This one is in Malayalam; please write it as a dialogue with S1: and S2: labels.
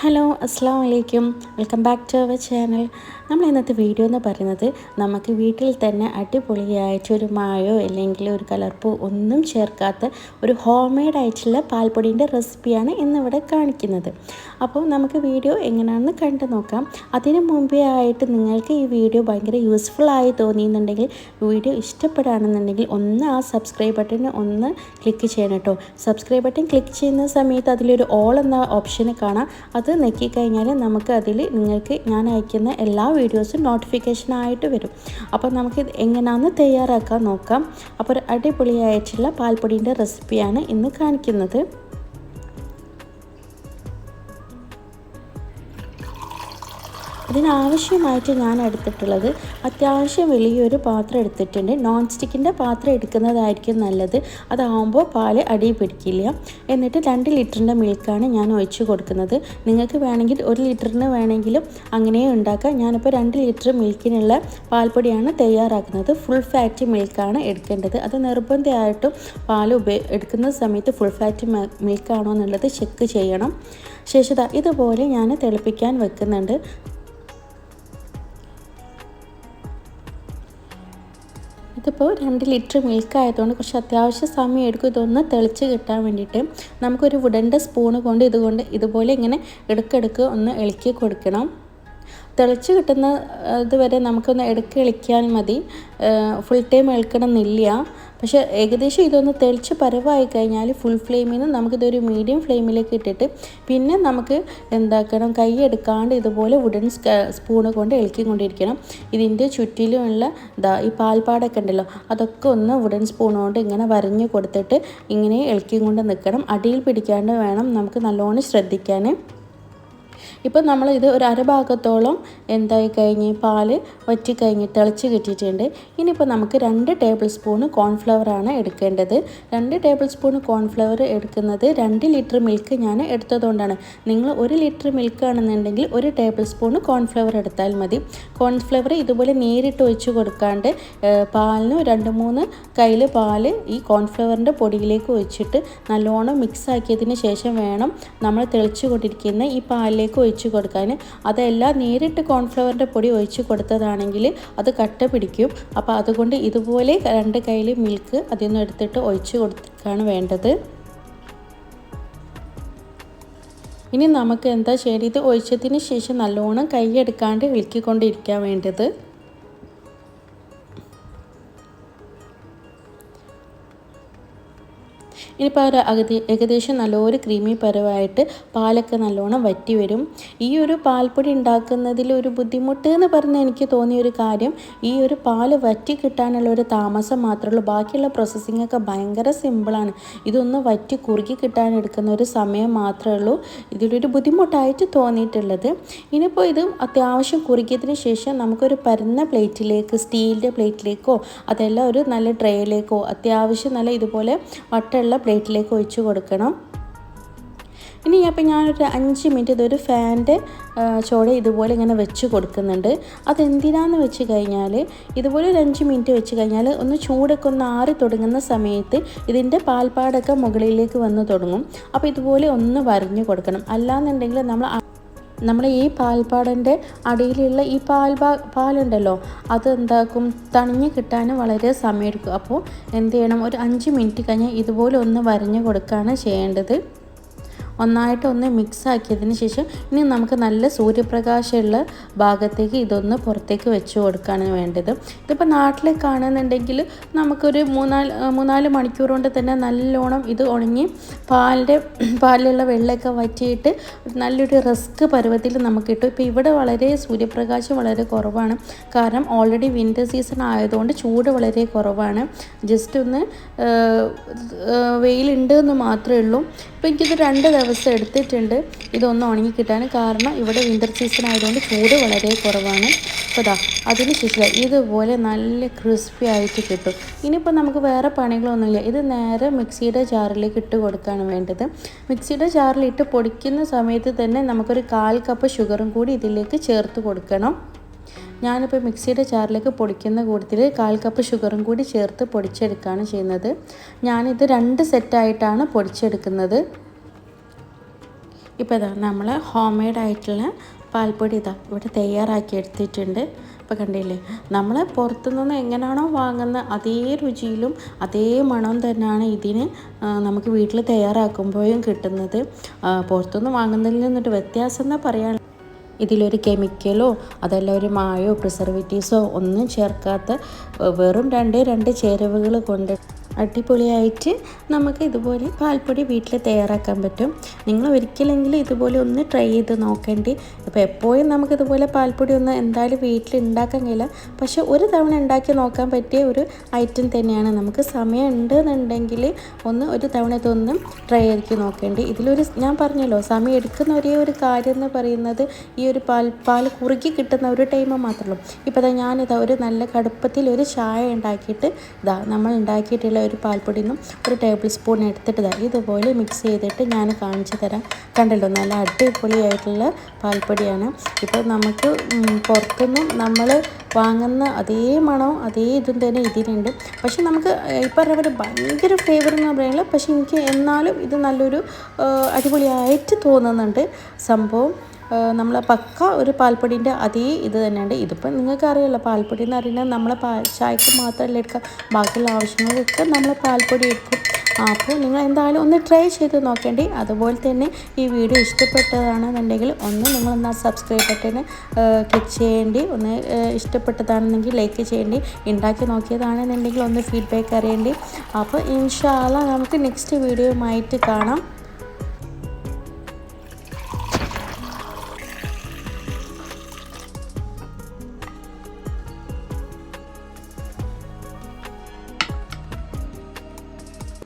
S1: ഹലോ അസ്സാം വലൈക്കും, welcome back to our channel. നമ്മൾ ഇന്നത്തെ വീഡിയോ എന്ന് പറയുന്നത് നമുക്ക് വീട്ടിൽ തന്നെ അടിപൊളിയായിട്ട് ഒരു മായോ അല്ലെങ്കിൽ ഒരു കലർപ്പോ ഒന്നും ചേർക്കാത്ത ഒരു ഹോം മെയ്ഡ് ആയിട്ടുള്ള പാൽപ്പൊടീൻ്റെ റെസിപ്പിയാണ് ഇന്നിവിടെ കാണിക്കുന്നത്. അപ്പോൾ നമുക്ക് വീഡിയോ എങ്ങനെയാണെന്ന് കണ്ടു നോക്കാം. അതിന് മുമ്പേ ആയിട്ട് നിങ്ങൾക്ക് ഈ വീഡിയോ ഭയങ്കര യൂസ്ഫുൾ ആയി തോന്നിയെന്നുണ്ടെങ്കിൽ, വീഡിയോ ഇഷ്ടപ്പെടുകയാണെന്നുണ്ടെങ്കിൽ ഒന്ന് ആ സബ്സ്ക്രൈബ് ബട്ടൺ ഒന്ന് ക്ലിക്ക് ചെയ്യണം കേട്ടോ. സബ്സ്ക്രൈബ് ബട്ടൺ ക്ലിക്ക് ചെയ്യുന്ന സമയത്ത് അതിലൊരു ഓൾ എന്ന ഓപ്ഷന് കാണാം. അത് നെക്കിക്കഴിഞ്ഞാൽ നമുക്ക് അതിൽ നിങ്ങൾക്ക് ഞാൻ അയക്കുന്ന എല്ലാ വീഡിയോസും നോട്ടിഫിക്കേഷനായിട്ട് വരും. അപ്പോൾ നമുക്ക് എങ്ങനെയാണെന്ന് തയ്യാറാക്കാൻ നോക്കാം. അപ്പോൾ ഒരു അടിപൊളിയായിട്ടുള്ള പാൽപ്പൊടീൻ്റെ റെസിപ്പിയാണ് ഇന്ന് കാണിക്കുന്നത്. ഇതിനാവശ്യമായിട്ട് ഞാൻ എടുത്തിട്ടുള്ളത് അത്യാവശ്യം വലിയൊരു പാത്രം എടുത്തിട്ടുണ്ട്. നോൺ സ്റ്റിക്കിൻ്റെ പാത്രം എടുക്കുന്നതായിരിക്കും നല്ലത്, അതാകുമ്പോൾ പാൽ അടി പിടിക്കില്ല. എന്നിട്ട് 2 ലിറ്ററിൻ്റെ മിൽക്കാണ് ഞാൻ ഒഴിച്ച് കൊടുക്കുന്നത്. നിങ്ങൾക്ക് വേണമെങ്കിൽ 1 ലിറ്ററിന് വേണമെങ്കിലും അങ്ങനെ ഉണ്ടാക്കാം. ഞാനിപ്പോൾ 2 ലിറ്റർ മിൽക്കിനുള്ള പാൽപ്പൊടിയാണ് തയ്യാറാക്കുന്നത്. ഫുൾ ഫാറ്റ് മിൽക്കാണ് എടുക്കേണ്ടത്. അത് നിർബന്ധമായിട്ടും പാൽ എടുക്കുന്ന സമയത്ത് ഫുൾ ഫാറ്റ് മിൽക്കാണോ എന്നുള്ളത് ചെക്ക് ചെയ്യണം. ശേഷം ഇതുപോലെ ഞാൻ തിളപ്പിക്കാൻ വെക്കുന്നുണ്ട്. ഇതിപ്പോൾ 2 ലിറ്റർ മിൽക്ക് ആയതുകൊണ്ട് കുറച്ച് അത്യാവശ്യം സമയം എടുക്കും ഇതൊന്ന് തെളിച്ച് കിട്ടാൻ വേണ്ടിയിട്ട്. നമുക്കൊരു വുഡൻ്റെ സ്പൂണ് കൊണ്ട് ഇതുപോലെ ഇങ്ങനെ ഇടയ്ക്കിടയ്ക്ക് ഒന്ന് ഇളക്കി കൊടുക്കണം. തിളച്ച് കിട്ടുന്ന ഇതുവരെ നമുക്കൊന്ന് ഇടയ്ക്ക് ഇളക്കിയാൽ മതി, ഫുൾ ടൈം ഇളക്കണം എന്നില്ല. പക്ഷേ ഏകദേശം ഇതൊന്ന് തെളിച്ച് പരവായി കഴിഞ്ഞാൽ ഫുൾ ഫ്ലെയിമിൽ നിന്ന് നമുക്കിതൊരു മീഡിയം ഫ്ലെയിമിലേക്ക് ഇട്ടിട്ട് പിന്നെ നമുക്ക് എന്താക്കണം, കൈ എടുക്കാണ്ട് ഇതുപോലെ വുഡൻ സ്പൂണ് കൊണ്ട് ഇളക്കിക്കൊണ്ടിരിക്കണം. ഇതിൻ്റെ ചുറ്റിലുമുള്ള ഈ പാൽപ്പാടൊക്കെ ഉണ്ടല്ലോ, അതൊക്കെ ഒന്ന് വുഡൻ സ്പൂൺ കൊണ്ട് ഇങ്ങനെ വരഞ്ഞ് കൊടുത്തിട്ട് ഇങ്ങനെ ഇളക്കിക്കൊണ്ട് നിൽക്കണം. അടിയിൽ പിടിക്കാണ്ട് വേണം നമുക്ക് നല്ലോണം ശ്രദ്ധിക്കാൻ. ഇപ്പോൾ നമ്മളിത് ഒരു അരഭാഗത്തോളം എന്തായി കഴിഞ്ഞ് പാല് വറ്റിക്കഴിഞ്ഞ് തിളച്ച് കിട്ടിയിട്ടുണ്ട്. ഇനിയിപ്പോൾ നമുക്ക് 2 ടേബിൾ സ്പൂണ് കോൺഫ്ലവറാണ് എടുക്കേണ്ടത്. 2 ടേബിൾ സ്പൂൺ കോൺഫ്ലവർ എടുക്കുന്നത് 2 ലിറ്റർ മിൽക്ക് ഞാൻ എടുത്തതുകൊണ്ടാണ്. നിങ്ങൾ 1 ലിറ്റർ മിൽക്ക് ആണെന്നുണ്ടെങ്കിൽ 1 ടേബിൾ സ്പൂൺ കോൺഫ്ലവർ എടുത്താൽ മതി. കോൺഫ്ലവർ ഇതുപോലെ നേരിട്ട് ഒഴിച്ച് കൊടുക്കാണ്ട് പാലിന് 2-3 കയ്യിൽ പാല് ഈ കോൺഫ്ലവറിൻ്റെ പൊടിയിലേക്ക് ഒഴിച്ചിട്ട് നല്ലോണം മിക്സ് ആക്കിയതിന് ശേഷം വേണം നമ്മൾ തിളച്ച് കൊണ്ടിരിക്കുന്ന ഈ പാലിലേക്ക് ഒഴിച്ച് കൊടുക്കാൻ. അതെല്ലാം നേരിട്ട് കോൺഫ്ലവറിൻ്റെ പൊടി ഒഴിച്ച് കൊടുത്തതാണെങ്കിൽ അത് കട്ട പിടിക്കും. അപ്പോൾ അതുകൊണ്ട് ഇതുപോലെ 2 കയ്യിൽ മിൽക്ക് അതിൽ നിന്ന് എടുത്തിട്ട് ഒഴിച്ച് കൊടുക്കുകയാണ് വേണ്ടത്. ഇനി നമുക്ക് എന്താ ചെയ്യേണ്ടത്, ഇത് ഒഴിച്ചതിന് ശേഷം നല്ലോണം കൈ എടുക്കാണ്ട് ഇളക്കിക്കൊണ്ടിരിക്കാൻ വേണ്ടത്. ഇനിയിപ്പോൾ ഏകദേശം നല്ലൊരു ക്രീമി പരുവായിട്ട് പാലൊക്കെ നല്ലോണം വറ്റി വരും. ഈ ഒരു പാൽപ്പൊടി ഉണ്ടാക്കുന്നതിൽ ഒരു ബുദ്ധിമുട്ട് എന്ന് പറഞ്ഞാൽ എനിക്ക് തോന്നിയൊരു കാര്യം, ഈ ഒരു പാല് വറ്റി കിട്ടാനുള്ള ഒരു താമസം മാത്രമേ ഉള്ളൂ. ബാക്കിയുള്ള പ്രോസസ്സിങ്ങൊക്കെ ഭയങ്കര സിമ്പിളാണ്. ഇതൊന്ന് വറ്റി കുറുക്കി കിട്ടാൻ എടുക്കുന്ന ഒരു സമയം മാത്രമേ ഉള്ളൂ ഇതിലൊരു ബുദ്ധിമുട്ടായിട്ട് തോന്നിയിട്ടുള്ളത്. ഇനിയിപ്പോൾ ഇത് അത്യാവശ്യം കുറുക്കിയതിന് ശേഷം നമുക്കൊരു പരന്ന പ്ലേറ്റിലേക്ക്, സ്റ്റീലിൻ്റെ പ്ലേറ്റിലേക്കോ അതെല്ലാം ഒരു നല്ല ട്രേയിലേക്കോ അത്യാവശ്യം നല്ല ഇതുപോലെ വട്ടമുള്ള പ്ലേറ്റിലേക്ക് ഒഴിച്ച് കൊടുക്കണം. ഇനി അപ്പോൾ ഞാനൊരു 5 മിനിറ്റ് ഇതൊരു ഫാനിൻ്റെ ചോടെ ഇതുപോലെ ഇങ്ങനെ വെച്ച് കൊടുക്കുന്നുണ്ട്. അതെന്തിനാന്ന് വെച്ച് കഴിഞ്ഞാൽ, ഇതുപോലെ ഒരു 5 മിനിറ്റ് വെച്ച് കഴിഞ്ഞാൽ ഒന്ന് ചൂടൊക്കെ ഒന്ന് ആറി തുടങ്ങുന്ന സമയത്ത് ഇതിൻ്റെ പാൽപ്പാടൊക്കെ മുകളിലേക്ക് വന്ന് തുടങ്ങും. അപ്പോൾ ഇതുപോലെ ഒന്ന് വരഞ്ഞു കൊടുക്കണം. അല്ലാന്നുണ്ടെങ്കിൽ നമ്മൾ ഈ പാൽപ്പാടൻ്റെ അടിയിലുള്ള ഈ പാലുണ്ടല്ലോ, അതെന്താക്കും, തണിഞ്ഞ് കിട്ടാൻ വളരെ സമയമെടുക്കും. അപ്പോൾ എന്ത് ചെയ്യണം, ഒരു 5 മിനിറ്റ് കഴിഞ്ഞ് ഇതുപോലെ ഒന്ന് വരഞ്ഞ് കൊടുക്കുകയാണ് ചെയ്യേണ്ടത്. ഒന്നായിട്ടൊന്ന് മിക്സ് ആക്കിയതിന് ശേഷം ഇനി നമുക്ക് നല്ല സൂര്യപ്രകാശമുള്ള ഭാഗത്തേക്ക് ഇതൊന്ന് പുറത്തേക്ക് വെച്ച് കൊടുക്കുകയാണ് വേണ്ടത്. ഇതിപ്പോൾ നാട്ടിൽ കാണുന്നുണ്ടെങ്കിൽ നമുക്കൊരു 3-4 മണിക്കൂർ കൊണ്ട് തന്നെ നല്ലോണം ഇത് ഉണങ്ങി പാലിലുള്ള വെള്ളമൊക്കെ വറ്റിയിട്ട് നല്ലൊരു റസ്ക് പരുവത്തിൽ നമുക്ക് കിട്ടും. ഇപ്പോൾ ഇവിടെ വളരെ സൂര്യപ്രകാശം വളരെ കുറവാണ്, കാരണം ഓൾറെഡി വിൻ്റർ സീസൺ ആയതുകൊണ്ട് ചൂട് വളരെ കുറവാണ്. ജസ്റ്റ് ഒന്ന് വെയിലുണ്ട് എന്ന് മാത്രമേ ഉള്ളൂ. ഇപ്പോൾ എനിക്കിത് 2 ദിവസം എടുത്തിട്ടുണ്ട് ഇതൊന്ന് ഉണങ്ങി കിട്ടാൻ, കാരണം ഇവിടെ വിൻ്റർ സീസൺ ആയതുകൊണ്ട് ചൂട് വളരെ കുറവാണ്. അപ്പോൾ അതിന് ശേഷം ഇതുപോലെ നല്ല ക്രിസ്പി ആയിട്ട് കിട്ടും. ഇനിയിപ്പോൾ നമുക്ക് വേറെ പണികളൊന്നുമില്ല. ഇത് നേരെ മിക്സിയുടെ ജാറിലേക്ക് ഇട്ട് കൊടുക്കുകയാണ് വേണ്ടത്. മിക്സിയുടെ ജാറിലിട്ട് പൊടിക്കുന്ന സമയത്ത് തന്നെ നമുക്കൊരു 1/4 കപ്പ് ഷുഗറും കൂടി ഇതിലേക്ക് ചേർത്ത് കൊടുക്കണം. ഞാനിപ്പോൾ മിക്സിയുടെ ജാറിലേക്ക് പൊടിക്കുന്ന കൂട്ടത്തിൽ 1/4 കപ്പ് ഷുഗറും കൂടി ചേർത്ത് പൊടിച്ചെടുക്കുകയാണ് ചെയ്യുന്നത്. ഞാനിത് 2 സെറ്റായിട്ടാണ് പൊടിച്ചെടുക്കുന്നത്. ഇപ്പോൾ ഇതാ നമ്മൾ ഹോം മെയ്ഡ് ആയിട്ടുള്ള പാൽപ്പൊടി ഇതാ ഇവിടെ തയ്യാറാക്കി എടുത്തിട്ടുണ്ട്. ഇപ്പോൾ കണ്ടില്ലേ, നമ്മൾ പുറത്തുനിന്ന് എങ്ങനെയാണോ വാങ്ങുന്ന അതേ രുചിയിലും അതേ മണവും തന്നെയാണ് ഇതിന് നമുക്ക് വീട്ടിൽ തയ്യാറാക്കുമ്പോഴും കിട്ടുന്നത്. പുറത്തുനിന്ന് വാങ്ങുന്നതിൽ നിന്നൊരു വ്യത്യാസം എന്ന് പറയാൻ, ഇതിലൊരു കെമിക്കലോ അതല്ല ഒരു മായോ പ്രിസർവേറ്റീവ്സോ ഒന്നും ചേർക്കാത്ത വെറും രണ്ട് ചേരുവകൾ കൊണ്ട് അടിപൊളിയായിട്ട് നമുക്ക് ഇതുപോലെ പാൽപ്പൊടി വീട്ടിൽ തയ്യാറാക്കാൻ പറ്റും. നിങ്ങൾ ഒരിക്കലെങ്കിലും ഇതുപോലെ ഒന്ന് ട്രൈ ചെയ്ത് നോക്കേണ്ടി. ഇപ്പോൾ എപ്പോഴും നമുക്കിതുപോലെ പാൽപ്പൊടി ഒന്ന് എന്തായാലും വീട്ടിൽ ഉണ്ടാക്കാൻ കഴിയില്ല, പക്ഷെ ഒരു തവണ ഉണ്ടാക്കി നോക്കാൻ പറ്റിയ ഒരു ഐറ്റം തന്നെയാണ്. നമുക്ക് സമയം ഉണ്ടെന്നുണ്ടെങ്കിൽ ഒരു തവണ ഇതൊന്നും ട്രൈ ചെയ്ത് നോക്കേണ്ടി. ഇതിലൊരു ഞാൻ പറഞ്ഞല്ലോ, സമയം എടുക്കുന്ന ഒരേ ഒരു കാര്യം എന്ന് പറയുന്നത് ഈ ഒരു പാൽ കുറുകി കിട്ടുന്ന ഒരു ടൈം മാത്രമേ ഉള്ളൂ. ഇപ്പോൾ ഞാനിതാ ഒരു നല്ല കടുപ്പത്തിൽ ഒരു ചായ ഉണ്ടാക്കിയിട്ട് നമ്മൾ ഉണ്ടാക്കിയിട്ടുള്ള ഒരു പാൽപ്പൊടി നിന്നും ഒരു ടേബിൾ സ്പൂൺ എടുത്തിട്ട് ഇതുപോലെ മിക്സ് ചെയ്തിട്ട് ഞാൻ കാണിച്ചു തരാം. കണ്ടല്ലോ, നല്ല അടിപൊളിയായിട്ടുള്ള പാൽപ്പൊടിയാണ്. ഇപ്പോൾ നമുക്ക് പുറത്തുനിന്നും നമ്മൾ വാങ്ങുന്ന അതേ മണവും അതേ ഇതും തന്നെ ഇതിനുണ്ട്. പക്ഷെ നമുക്ക് ഇപ്പോൾ പറഞ്ഞ ഭയങ്കര ഫ്ലേവർ എന്ന് പറയുന്നില്ല, പക്ഷെ എനിക്ക് എന്നാലും ഇത് നല്ലൊരു അടിപൊളിയായിട്ട് തോന്നുന്നുണ്ട് സംഭവം. നമ്മൾ പക്ക ഒരു പാൽപ്പൊടിൻ്റെ അതേ ഇത് തന്നെയുണ്ട്. ഇതിപ്പോൾ നിങ്ങൾക്ക് അറിയാമല്ലോ, പാൽപ്പൊടി എന്ന് പറയുന്നത് നമ്മൾ ചായക്ക് മാത്രമല്ല എടുക്കുക, ബാക്കിയുള്ള ആവശ്യങ്ങൾക്കൊക്കെ നമ്മൾ പാൽപ്പൊടി എടുക്കും. അപ്പോൾ നിങ്ങൾ എന്തായാലും ഒന്ന് ട്രൈ ചെയ്ത് നോക്കേണ്ടി. അതുപോലെ തന്നെ ഈ വീഡിയോ ഇഷ്ടപ്പെട്ടതാണെന്നുണ്ടെങ്കിൽ നിങ്ങളൊന്ന് സബ്സ്ക്രൈബ് ബട്ടൺ ക്ലിക്ക് ചെയ്യേണ്ടി. ഇഷ്ടപ്പെട്ടതാണെന്നെങ്കിൽ ലൈക്ക് ചെയ്യേണ്ടി. ഉണ്ടാക്കി നോക്കിയതാണെന്നുണ്ടെങ്കിൽ ഫീഡ്ബാക്ക് അറിയേണ്ടി. അപ്പോൾ ഇൻഷാ അല്ലാഹ് നമുക്ക് നെക്സ്റ്റ് വീഡിയോയുമായിട്ട് കാണാം.